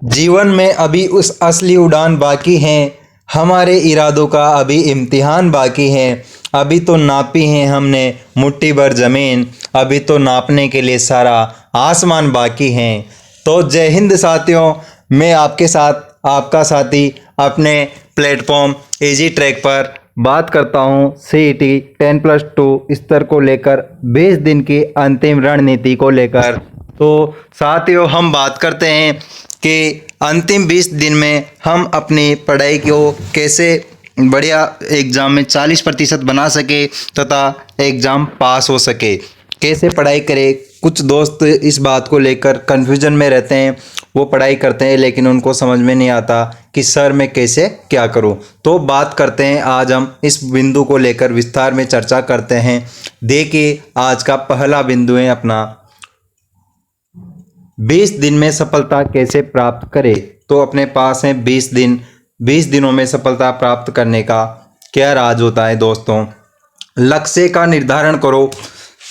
जीवन में अभी उस असली उड़ान बाकी है। हमारे इरादों का अभी इम्तिहान बाकी है। अभी तो नापी है हमने मुट्ठी भर ज़मीन, अभी तो नापने के लिए सारा आसमान बाकी है। तो जय हिंद साथियों, मैं आपके साथ आपका साथी अपने प्लेटफॉर्म इजी ट्रैक पर बात करता हूं CET 10+2 स्तर को लेकर 20 दिन की अंतिम रणनीति को लेकर। तो साथियों, हम बात करते हैं कि अंतिम 20 दिन में हम अपनी पढ़ाई को कैसे बढ़िया एग्ज़ाम में 40% बना सके तथा एग्ज़ाम पास हो सके, कैसे पढ़ाई करें। कुछ दोस्त इस बात को लेकर कन्फ्यूजन में रहते हैं, वो पढ़ाई करते हैं लेकिन उनको समझ में नहीं आता कि सर मैं कैसे क्या करूं। तो बात करते हैं, आज हम इस बिंदु को लेकर विस्तार में चर्चा करते हैं। देखिए, आज का पहला बिंदु है अपना 20 दिन में सफलता कैसे प्राप्त करें। तो अपने पास है 20 दिन। 20 दिनों में सफलता प्राप्त करने का क्या राज होता है दोस्तों? लक्ष्य का निर्धारण करो।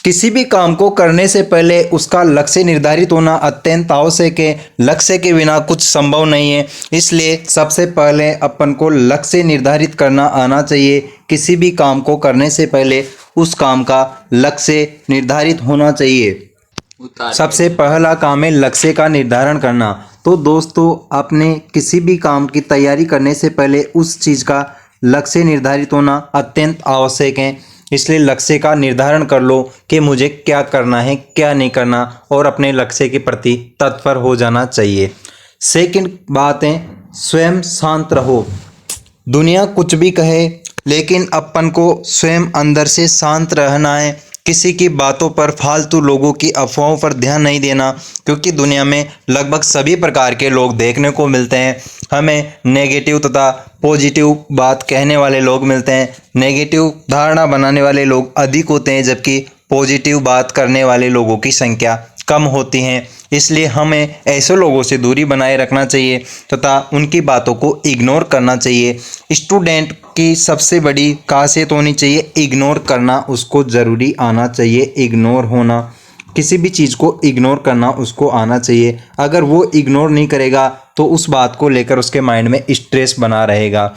किसी भी काम को करने से पहले उसका लक्ष्य निर्धारित होना अत्यंत आवश्यक है। लक्ष्य के बिना कुछ संभव नहीं है। इसलिए सबसे पहले अपन को लक्ष्य निर्धारित करना आना चाहिए। किसी भी काम को करने से पहले उस काम का लक्ष्य निर्धारित होना चाहिए। सबसे पहला काम है लक्ष्य का निर्धारण करना। तो दोस्तों, अपने किसी भी काम की तैयारी करने से पहले उस चीज़ का लक्ष्य निर्धारित होना अत्यंत आवश्यक है। इसलिए लक्ष्य का निर्धारण कर लो कि मुझे क्या करना है, क्या नहीं करना, और अपने लक्ष्य के प्रति तत्पर हो जाना चाहिए। सेकंड बात है, स्वयं शांत रहो। दुनिया कुछ भी कहे, लेकिन अपन को स्वयं अंदर से शांत रहना है। किसी की बातों पर, फालतू लोगों की अफवाहों पर ध्यान नहीं देना, क्योंकि दुनिया में लगभग सभी प्रकार के लोग देखने को मिलते हैं। हमें नेगेटिव तथा पॉजिटिव बात कहने वाले लोग मिलते हैं। नेगेटिव धारणा बनाने वाले लोग अधिक होते हैं, जबकि पॉजिटिव बात करने वाले लोगों की संख्या कम होती हैं। इसलिए हमें ऐसे लोगों से दूरी बनाए रखना चाहिए तथा उनकी बातों को इग्नोर करना चाहिए। स्टूडेंट की सबसे बड़ी खासियत होनी चाहिए इग्नोर करना। उसको ज़रूरी आना चाहिए इग्नोर होना। किसी भी चीज़ को इग्नोर करना उसको आना चाहिए। अगर वो इग्नोर नहीं करेगा तो उस बात को लेकर उसके माइंड में स्ट्रेस बना रहेगा।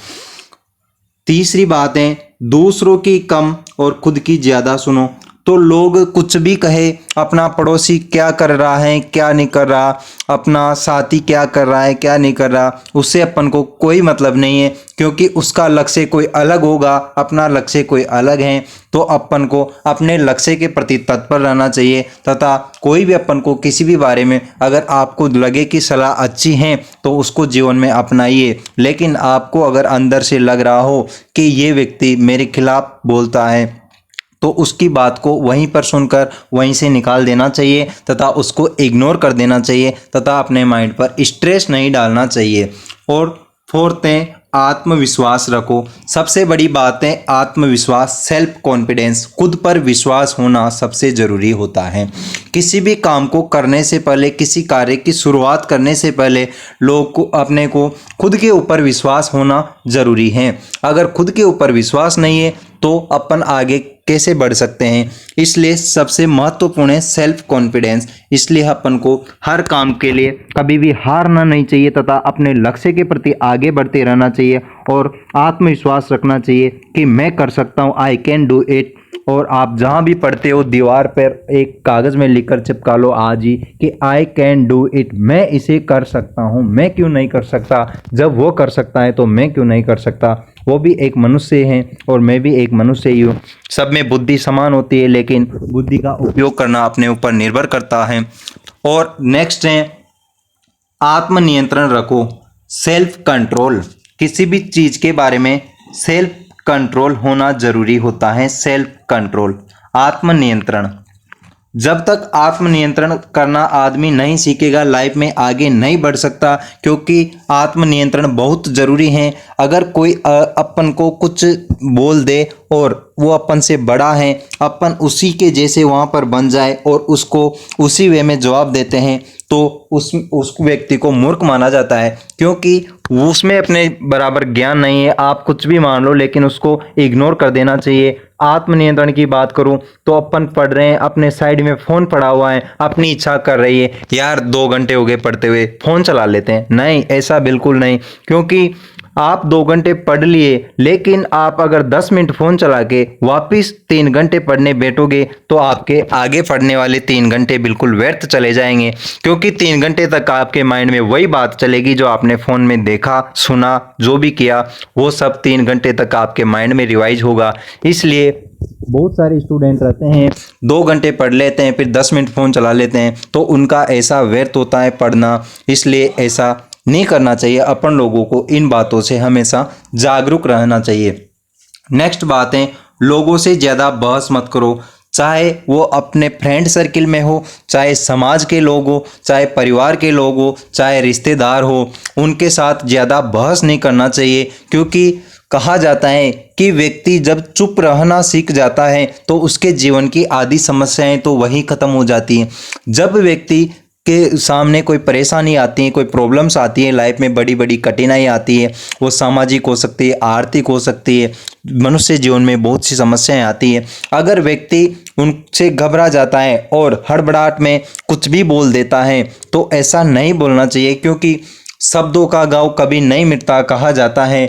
तीसरी बात है, दूसरों की कम और खुद की ज़्यादा सुनो। तो लोग कुछ भी कहे, अपना पड़ोसी क्या कर रहा है, क्या नहीं कर रहा, अपना साथी क्या कर रहा है, क्या नहीं कर रहा, उससे अपन को कोई मतलब नहीं है, क्योंकि उसका लक्ष्य कोई अलग होगा, अपना लक्ष्य कोई अलग है। तो अपन को अपने लक्ष्य के प्रति तत्पर रहना चाहिए तथा कोई भी अपन को किसी भी बारे में अगर आपको लगे कि सलाह अच्छी है तो उसको जीवन में अपनाइए। लेकिन आपको अगर अंदर से लग रहा हो कि ये व्यक्ति मेरे खिलाफ बोलता है, तो उसकी बात को वहीं पर सुनकर वहीं से निकाल देना चाहिए तथा उसको इग्नोर कर देना चाहिए तथा अपने माइंड पर स्ट्रेस नहीं डालना चाहिए। और फोर्थ है, आत्मविश्वास रखो। सबसे बड़ी बात है आत्मविश्वास, सेल्फ कॉन्फिडेंस। खुद पर विश्वास होना सबसे ज़रूरी होता है। किसी भी काम को करने से पहले, किसी कार्य की शुरुआत करने से पहले लोग को अपने को खुद के ऊपर विश्वास होना ज़रूरी है। अगर खुद के ऊपर विश्वास नहीं है तो अपन आगे कैसे बढ़ सकते हैं। इसलिए सबसे महत्वपूर्ण है सेल्फ कॉन्फिडेंस। इसलिए अपन को हर काम के लिए कभी भी हारना नहीं चाहिए तथा अपने लक्ष्य के प्रति आगे बढ़ते रहना चाहिए और आत्मविश्वास रखना चाहिए कि मैं कर सकता हूँ, आई कैन डू इट। और आप जहाँ भी पढ़ते हो दीवार पर एक कागज़ में लिखकर चिपका लो आज ही कि आई कैन डू इट, मैं इसे कर सकता हूँ, मैं क्यों नहीं कर सकता। जब वो कर सकता है तो मैं क्यों नहीं कर सकता। वो भी एक मनुष्य हैं और मैं भी एक मनुष्य ही हूँ। सब में बुद्धि समान होती है, लेकिन बुद्धि का उपयोग करना अपने ऊपर निर्भर करता है। और नेक्स्ट है, आत्मनियंत्रण रखो, सेल्फ कंट्रोल। किसी भी चीज़ के बारे में सेल्फ कंट्रोल होना जरूरी होता है। सेल्फ कंट्रोल, आत्मनियंत्रण। जब तक आत्मनियंत्रण करना आदमी नहीं सीखेगा, लाइफ में आगे नहीं बढ़ सकता, क्योंकि आत्मनियंत्रण बहुत ज़रूरी है। अगर कोई अपन को कुछ बोल दे और वो अपन से बड़ा है, अपन उसी के जैसे वहाँ पर बन जाए और उसको उसी वे में जवाब देते हैं तो उस व्यक्ति को मूर्ख माना जाता है, क्योंकि उसमें अपने बराबर ज्ञान नहीं है। आप कुछ भी मान लो, लेकिन उसको इग्नोर कर देना चाहिए। आत्मनियंत्रण की बात करूं तो अपन पढ़ रहे हैं, अपने साइड में फ़ोन पड़ा हुआ है, अपनी इच्छा कर रही है यार 2 घंटे हो गए पढ़ते हुए, फ़ोन चला लेते हैं। नहीं, ऐसा बिल्कुल नहीं, क्योंकि आप 2 घंटे पढ़ लिए, लेकिन आप अगर 10 मिनट फ़ोन चला के वापिस 3 घंटे पढ़ने बैठोगे तो आपके आगे पढ़ने वाले 3 घंटे बिल्कुल व्यर्थ चले जाएंगे, क्योंकि 3 घंटे तक आपके माइंड में वही बात चलेगी जो आपने फ़ोन में देखा, सुना, जो भी किया, वो सब 3 घंटे तक आपके माइंड में रिवाइज होगा। इसलिए बहुत सारे स्टूडेंट रहते हैं 2 घंटे पढ़ लेते हैं, फिर 10 मिनट फ़ोन चला लेते हैं, तो उनका ऐसा व्यर्थ होता है पढ़ना। इसलिए ऐसा नहीं करना चाहिए। अपन लोगों को इन बातों से हमेशा जागरूक रहना चाहिए। नेक्स्ट बात है, लोगों से ज़्यादा बहस मत करो, चाहे वो अपने फ्रेंड सर्किल में हो, चाहे समाज के लोग हो, चाहे परिवार के लोग हो, चाहे रिश्तेदार हो, उनके साथ ज़्यादा बहस नहीं करना चाहिए। क्योंकि कहा जाता है कि व्यक्ति जब चुप रहना सीख जाता है तो उसके जीवन की आधी समस्याएं तो वहीं ख़त्म हो जाती हैं। जब व्यक्ति के सामने कोई परेशानी आती है, कोई प्रॉब्लम्स आती है, लाइफ में बड़ी बड़ी कठिनाई आती है, वो सामाजिक हो सकती है, आर्थिक हो सकती है, मनुष्य जीवन में बहुत सी समस्याएं आती है। अगर व्यक्ति उनसे घबरा जाता है और हड़बड़ाहट में कुछ भी बोल देता है तो ऐसा नहीं बोलना चाहिए, क्योंकि शब्दों का घाव कभी नहीं मिटता। कहा जाता है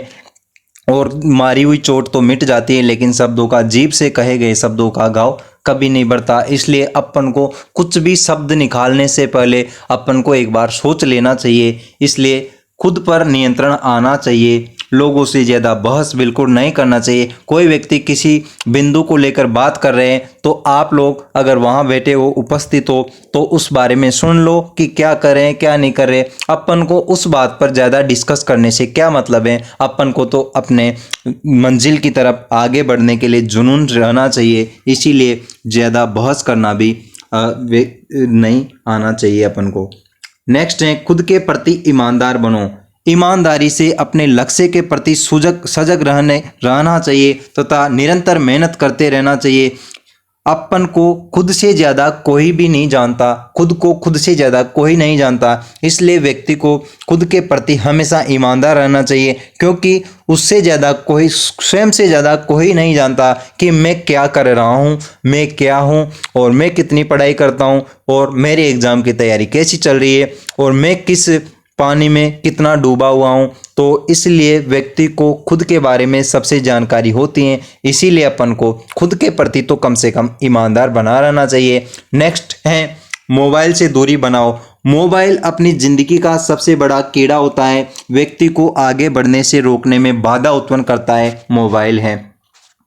और मारी हुई चोट तो मिट जाती है, लेकिन शब्दों का, जीभ से कहे गए शब्दों का घाव कभी नहीं बढ़ता। इसलिए अपन को कुछ भी शब्द निकालने से पहले अपन को एक बार सोच लेना चाहिए। इसलिए खुद पर नियंत्रण आना चाहिए। लोगों से ज़्यादा बहस बिल्कुल नहीं करना चाहिए। कोई व्यक्ति किसी बिंदु को लेकर बात कर रहे हैं तो आप लोग अगर वहाँ बैठे हो, उपस्थित हो, तो उस बारे में सुन लो कि क्या करें क्या नहीं कर रहे। अपन को उस बात पर ज़्यादा डिस्कस करने से क्या मतलब है। अपन को तो अपने मंजिल की तरफ आगे बढ़ने के लिए जुनून रहना चाहिए। इसीलिए ज़्यादा बहस करना भी नहीं आना चाहिए अपन को। नेक्स्ट है, खुद के प्रति ईमानदार बनो। ईमानदारी से अपने लक्ष्य के प्रति सजग रहना चाहिए तथा निरंतर मेहनत करते रहना चाहिए। अपन को खुद से ज़्यादा कोई भी नहीं जानता, खुद को खुद से ज़्यादा कोई नहीं जानता। इसलिए व्यक्ति को खुद के प्रति हमेशा ईमानदार रहना चाहिए, क्योंकि उससे ज़्यादा कोई, स्वयं से ज़्यादा कोई नहीं जानता कि मैं क्या कर रहा हूँ, मैं क्या हूँ, और मैं कितनी पढ़ाई करता हूँ, और मेरे एग्ज़ाम की तैयारी कैसी चल रही है, और मैं किस पानी में कितना डूबा हुआ हूँ। तो इसलिए व्यक्ति को खुद के बारे में सबसे जानकारी होती है। इसीलिए अपन को खुद के प्रति तो कम से कम ईमानदार बना रहना चाहिए। नेक्स्ट है, मोबाइल से दूरी बनाओ। मोबाइल अपनी ज़िंदगी का सबसे बड़ा कीड़ा होता है। व्यक्ति को आगे बढ़ने से रोकने में बाधा उत्पन्न करता है मोबाइल है,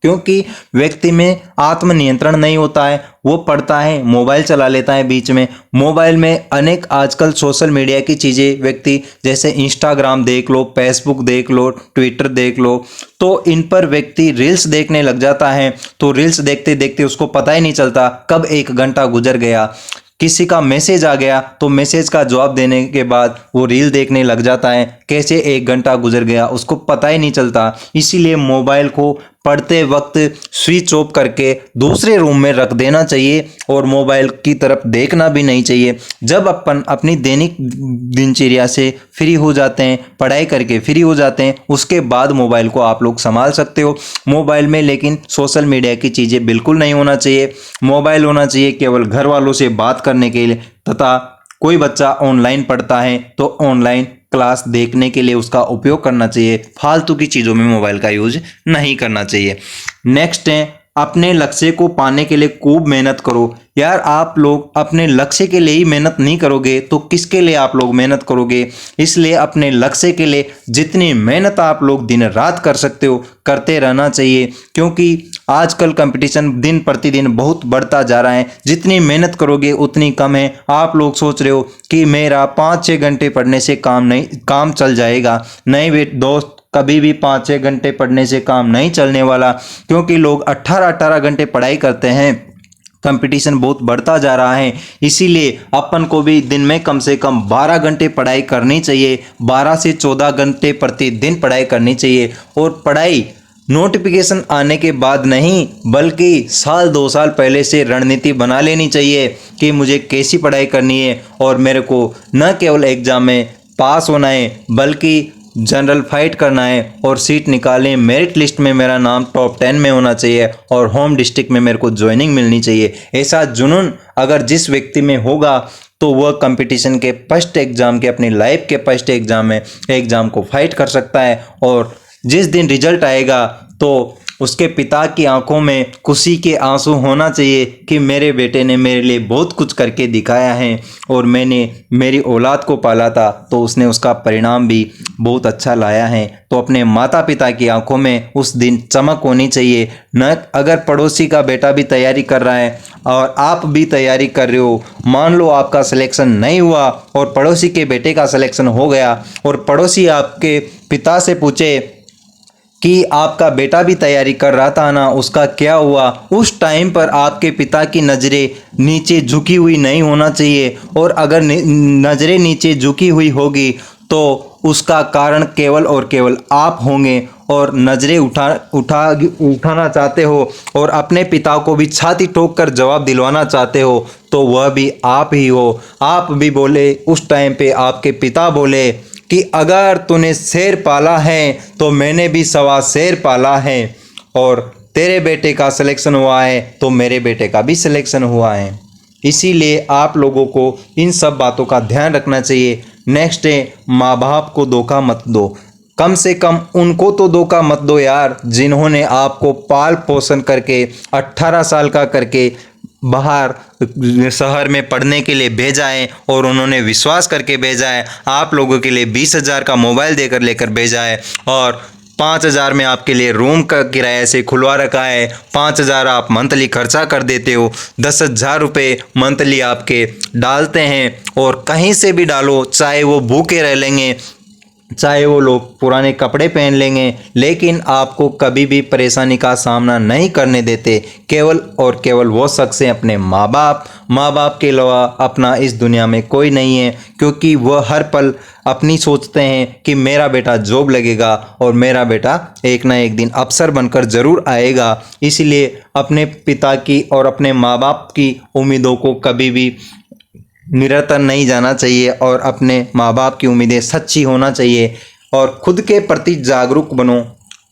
क्योंकि व्यक्ति में आत्मनियंत्रण नहीं होता है। वो पढ़ता है, मोबाइल चला लेता है बीच में। मोबाइल में अनेक आजकल सोशल मीडिया की चीज़ें, व्यक्ति जैसे इंस्टाग्राम देख लो, फेसबुक देख लो, ट्विटर देख लो, तो इन पर व्यक्ति रील्स देखने लग जाता है। तो रील्स देखते देखते उसको पता ही नहीं चलता कब 1 घंटा गुजर गया। किसी का मैसेज आ गया तो मैसेज का जवाब देने के बाद वो रील देखने लग जाता है। कैसे 1 घंटा गुजर गया उसको पता ही नहीं चलता। इसीलिए मोबाइल को पढ़ते वक्त स्विच ऑफ करके दूसरे रूम में रख देना चाहिए और मोबाइल की तरफ देखना भी नहीं चाहिए। जब अपन अपनी दैनिक दिनचर्या से फ्री हो जाते हैं, पढ़ाई करके फ्री हो जाते हैं, उसके बाद मोबाइल को आप लोग संभाल सकते हो। मोबाइल में लेकिन सोशल मीडिया की चीज़ें बिल्कुल नहीं होना चाहिए। मोबाइल होना चाहिए केवल घर वालों से बात करने के लिए, तथा कोई बच्चा ऑनलाइन पढ़ता है तो ऑनलाइन क्लास देखने के लिए उसका उपयोग करना चाहिए। फालतू की चीज़ों में मोबाइल का यूज नहीं करना चाहिए। नेक्स्ट है, अपने लक्ष्य को पाने के लिए खूब मेहनत करो। यार आप लोग अपने लक्ष्य के लिए ही मेहनत नहीं करोगे तो किसके लिए आप लोग मेहनत करोगे। इसलिए अपने लक्ष्य के लिए जितनी मेहनत आप लोग दिन रात कर सकते हो करते रहना चाहिए, क्योंकि आजकल कंपटीशन दिन प्रतिदिन बहुत बढ़ता जा रहा है। जितनी मेहनत करोगे उतनी कम है। आप लोग सोच रहे हो कि मेरा 5-6 घंटे पढ़ने से काम चल जाएगा। नहीं बेटे दोस्त, कभी भी 5-6 घंटे पढ़ने से काम नहीं चलने वाला, क्योंकि लोग 18-18 घंटे पढ़ाई करते हैं। कंपटीशन बहुत बढ़ता जा रहा है। इसीलिए अपन को भी दिन में कम से कम 12 घंटे पढ़ाई करनी चाहिए। 12 से 14 घंटे प्रतिदिन पढ़ाई करनी चाहिए। और पढ़ाई नोटिफिकेशन आने के बाद नहीं, बल्कि साल 2 साल पहले से रणनीति बना लेनी चाहिए कि मुझे कैसी पढ़ाई करनी है और मेरे को न केवल एग्जाम में पास होना है, बल्कि जनरल फाइट करना है और सीट निकालें। मेरिट लिस्ट में मेरा नाम टॉप 10 में होना चाहिए और होम डिस्ट्रिक्ट में मेरे को ज्वाइनिंग मिलनी चाहिए। ऐसा जुनून अगर जिस व्यक्ति में होगा तो वह कंपटीशन के फर्स्ट एग्ज़ाम के, अपनी लाइफ के फर्स्ट एग्ज़ाम को फाइट कर सकता है। और जिस दिन रिजल्ट आएगा तो उसके पिता की आंखों में खुशी के आंसू होना चाहिए कि मेरे बेटे ने मेरे लिए बहुत कुछ करके दिखाया है और मैंने मेरी औलाद को पाला था तो उसने उसका परिणाम भी बहुत अच्छा लाया है। तो अपने माता पिता की आंखों में उस दिन चमक होनी चाहिए। न अगर पड़ोसी का बेटा भी तैयारी कर रहा है और आप भी तैयारी कर रहे हो, मान लो आपका सिलेक्शन नहीं हुआ और पड़ोसी के बेटे का सिलेक्शन हो गया और पड़ोसी आपके पिता से पूछे कि आपका बेटा भी तैयारी कर रहा था ना, उसका क्या हुआ, उस टाइम पर आपके पिता की नज़रें नीचे झुकी हुई नहीं होना चाहिए। और अगर नज़रें नीचे झुकी हुई होगी तो उसका कारण केवल और केवल आप होंगे और नज़रें उठाना चाहते हो और अपने पिता को भी छाती ठोक कर जवाब दिलवाना चाहते हो तो वह भी आप ही हो। आप भी बोले उस टाइम पे, आपके पिता बोले कि अगर तूने शेर पाला है तो मैंने भी सवा शेर पाला है और तेरे बेटे का सिलेक्शन हुआ है तो मेरे बेटे का भी सिलेक्शन हुआ है। इसीलिए आप लोगों को इन सब बातों का ध्यान रखना चाहिए। नेक्स्ट है, माँ बाप को धोखा मत दो। कम से कम उनको तो धोखा मत दो यार, जिन्होंने आपको पाल पोषण करके 18 साल का करके बाहर शहर में पढ़ने के लिए भेजा है और उन्होंने विश्वास करके भेजा है। आप लोगों के लिए 20,000 का मोबाइल देकर लेकर भेजा है और 5,000 में आपके लिए रूम का किराया से खुलवा रखा है। 5,000 आप मंथली खर्चा कर देते हो, 10,000 रुपये मंथली आपके डालते हैं और कहीं से भी डालो, चाहे वो भूखे रह लेंगे, चाहे वो लोग पुराने कपड़े पहन लेंगे, लेकिन आपको कभी भी परेशानी का सामना नहीं करने देते। केवल और केवल वो शख्स हैं अपने माँ बाप के अलावा अपना इस दुनिया में कोई नहीं है, क्योंकि वह हर पल अपनी सोचते हैं कि मेरा बेटा जॉब लगेगा और मेरा बेटा एक ना एक दिन अफसर बनकर ज़रूर आएगा। इसलिए अपने पिता की और अपने माँ बाप की उम्मीदों को कभी भी निरंतर नहीं जाना चाहिए और अपने माँ बाप की उम्मीदें सच्ची होना चाहिए और खुद के प्रति जागरूक बनो।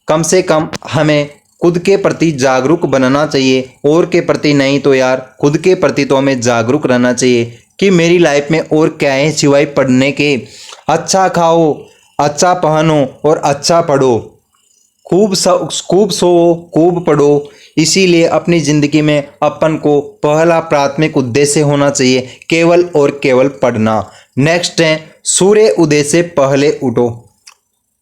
कम से कम हमें खुद के प्रति जागरूक बनना चाहिए, और के प्रति नहीं तो यार खुद के प्रति तो हमें जागरूक रहना चाहिए कि मेरी लाइफ में और क्या है सिवाय पढ़ने के। अच्छा खाओ, अच्छा पहनो और अच्छा पढ़ो, खूब सो, खूब पढ़ो। इसीलिए अपनी ज़िंदगी में अपन को पहला प्राथमिक उद्देश्य होना चाहिए केवल और केवल पढ़ना। नेक्स्ट है, सूर्य उदय से पहले उठो।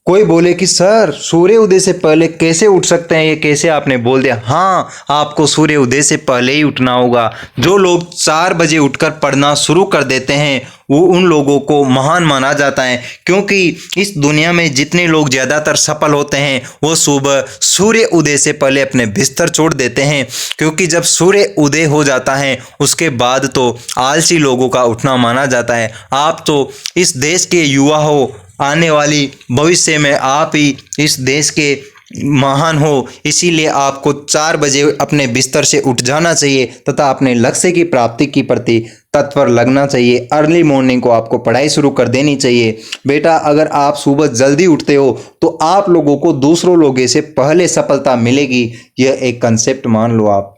कोई बोले कि सर सूर्य उदय से पहले कैसे उठ सकते हैं, ये कैसे आपने बोल दिया। हाँ, आपको सूर्य उदय से पहले ही उठना होगा। जो लोग 4 बजे उठकर पढ़ना शुरू कर देते हैं वो उन लोगों को महान माना जाता है, क्योंकि इस दुनिया में जितने लोग ज़्यादातर सफल होते हैं वो सुबह सूर्य उदय से पहले अपने बिस्तर छोड़ देते हैं, क्योंकि जब सूर्य उदय हो जाता है उसके बाद तो आलसी लोगों का उठना माना जाता है। आप तो इस देश के युवा हो, आने वाली भविष्य में आप ही इस देश के महान हो। इसीलिए आपको 4 बजे अपने बिस्तर से उठ जाना चाहिए तथा अपने लक्ष्य की प्राप्ति की प्रति तत्पर लगना चाहिए। अर्ली मॉर्निंग को आपको पढ़ाई शुरू कर देनी चाहिए। बेटा अगर आप सुबह जल्दी उठते हो तो आप लोगों को दूसरों लोगों से पहले सफलता मिलेगी। यह एक कंसेप्ट मान लो आप।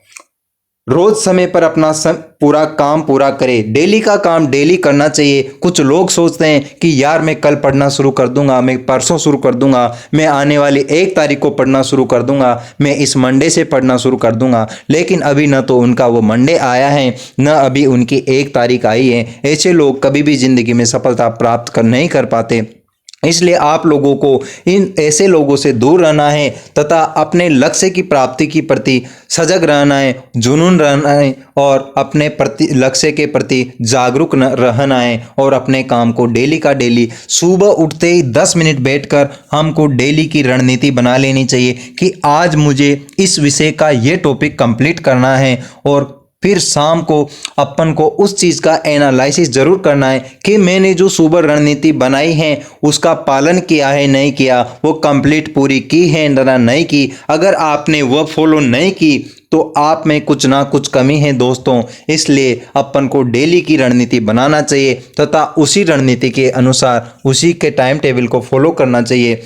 रोज समय पर अपना पूरा काम पूरा करें। डेली का काम डेली करना चाहिए। कुछ लोग सोचते हैं कि यार मैं कल पढ़ना शुरू कर दूंगा, मैं परसों शुरू कर दूंगा, मैं आने वाली 1 तारीख को पढ़ना शुरू कर दूंगा, मैं इस मंडे से पढ़ना शुरू कर दूंगा, लेकिन अभी न तो उनका वो मंडे आया है न अभी उनकी 1 तारीख आई है। ऐसे लोग कभी भी जिंदगी में सफलता प्राप्त नहीं कर पाते। इसलिए आप लोगों को इन ऐसे लोगों से दूर रहना है तथा अपने लक्ष्य की प्राप्ति की प्रति सजग रहना है, जुनून रहना है और अपने प्रति लक्ष्य के प्रति जागरूक रहना है और अपने काम को डेली का डेली सुबह उठते ही 10 मिनट बैठकर हमको डेली की रणनीति बना लेनी चाहिए कि आज मुझे इस विषय का ये टॉपिक कंप्लीट करना है और फिर शाम को अपन को उस चीज़ का एनालिसिस जरूर करना है कि मैंने जो सुबह रणनीति बनाई है उसका पालन किया है नहीं किया, वो कंप्लीट पूरी की है ना नहीं की। अगर आपने वह फॉलो नहीं की तो आप में कुछ ना कुछ कमी है दोस्तों। इसलिए अपन को डेली की रणनीति बनाना चाहिए तथा उसी रणनीति के अनुसार उसी के टाइम टेबल को फॉलो करना चाहिए।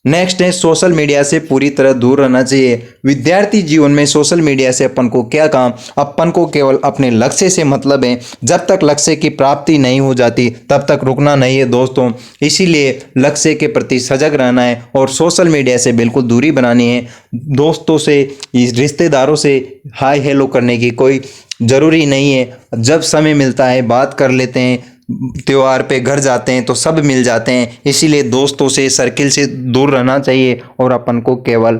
नेक्स्ट है सोशल मीडिया से पूरी तरह दूर रहना चाहिए। विद्यार्थी जीवन में सोशल मीडिया से अपन को क्या काम, अपन को केवल अपने लक्ष्य से मतलब है। जब तक लक्ष्य की प्राप्ति नहीं हो जाती तब तक रुकना नहीं है दोस्तों। इसीलिए लक्ष्य के प्रति सजग रहना है और सोशल मीडिया से बिल्कुल दूरी बनानी है। दोस्तों से, रिश्तेदारों से हाय हेलो करने की कोई ज़रूरी नहीं है। जब समय मिलता है बात कर लेते हैं, त्योहार पे घर जाते हैं तो सब मिल जाते हैं। इसीलिए दोस्तों से, सर्किल से दूर रहना चाहिए और अपन को केवल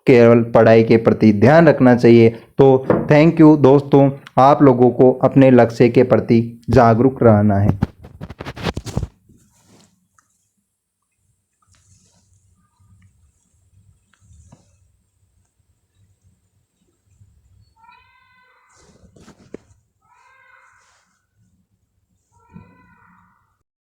केवल पढ़ाई के प्रति ध्यान रखना चाहिए। तो थैंक यू दोस्तों, आप लोगों को अपने लक्ष्य के प्रति जागरूक रहना है।